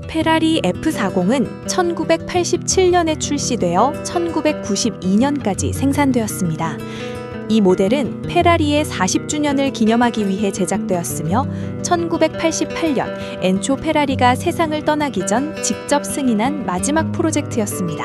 페라리 F40은 1987년에 출시되어 1992년까지 생산되었습니다. 이 모델은 페라리의 40주년을 기념하기 위해 제작되었으며 1988년 엔초 페라리가 세상을 떠나기 전 직접 승인한 마지막 프로젝트였습니다.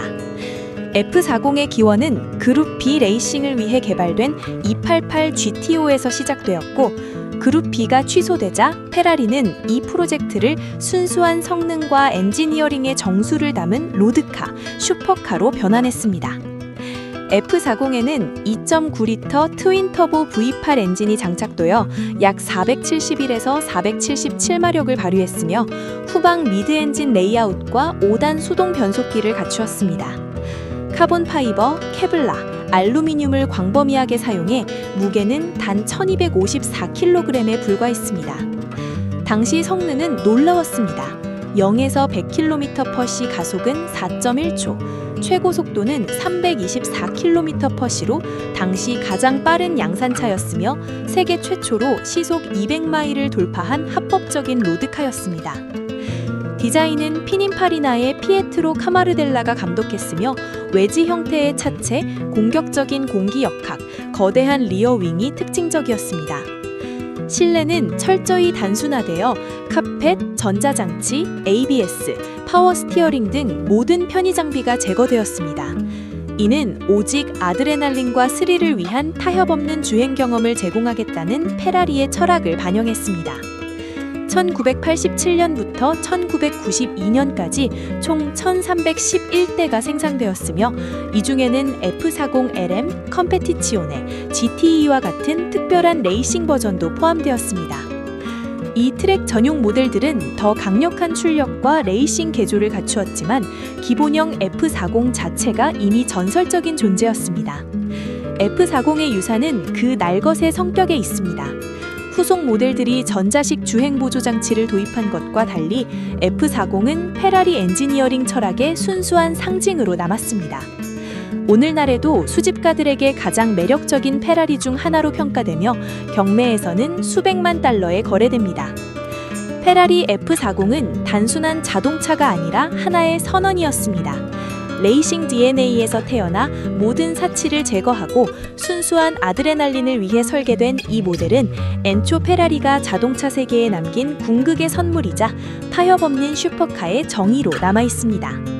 F40의 기원은 그룹 B 레이싱을 위해 개발된 288 GTO에서 시작되었고, 그룹 B가 취소되자 페라리는 이 프로젝트를 순수한 성능과 엔지니어링의 정수를 담은 로드카, 슈퍼카로 변환했습니다. F40에는 2.9리터 트윈터보 V8 엔진이 장착되어 약 471에서 477마력을 발휘했으며 후방 미드엔진 레이아웃과 5단 수동 변속기를 갖추었습니다. 카본 파이버, 케블라, 알루미늄을 광범위하게 사용해 무게는 단 1254kg에 불과했습니다. 당시 성능은 놀라웠습니다. 0에서 100km/시 가속은 4.1초, 최고 속도는 324km/시로 당시 가장 빠른 양산차였으며 세계 최초로 시속 200마일을 돌파한 합법적인 로드카였습니다. 디자인은 피닌파리나의 피에트로 카마르델라가 감독했으며 외지 형태의 차체, 공격적인 공기 역학, 거대한 리어 윙이 특징적이었습니다. 실내는 철저히 단순화되어 카펫, 전자장치, ABS, 파워 스티어링 등 모든 편의 장비가 제거되었습니다. 이는 오직 아드레날린과 스릴을 위한 타협 없는 주행 경험을 제공하겠다는 페라리의 철학을 반영했습니다. 1987년부터 1992년까지 총 1311대가 생산되었으며 이 중에는 F40LM, 컴페티치오네, GTE와 같은 특별한 레이싱 버전도 포함되었습니다. 이 트랙 전용 모델들은 더 강력한 출력과 레이싱 개조를 갖추었지만 기본형 F40 자체가 이미 전설적인 존재였습니다. F40의 유사는 그 날것의 성격에 있습니다. 후속 모델들이 전자식 주행 보조 장치를 도입한 것과 달리 F40은 페라리 엔지니어링 철학의 순수한 상징으로 남았습니다. 오늘날에도 수집가들에게 가장 매력적인 페라리 중 하나로 평가되며 경매에서는 수백만 달러에 거래됩니다. 페라리 F40은 단순한 자동차가 아니라 하나의 선언이었습니다. 레이싱 DNA에서 태어나 모든 사치를 제거하고 순수한 아드레날린을 위해 설계된 이 모델은 엔초 페라리가 자동차 세계에 남긴 궁극의 선물이자 타협 없는 슈퍼카의 정의로 남아 있습니다.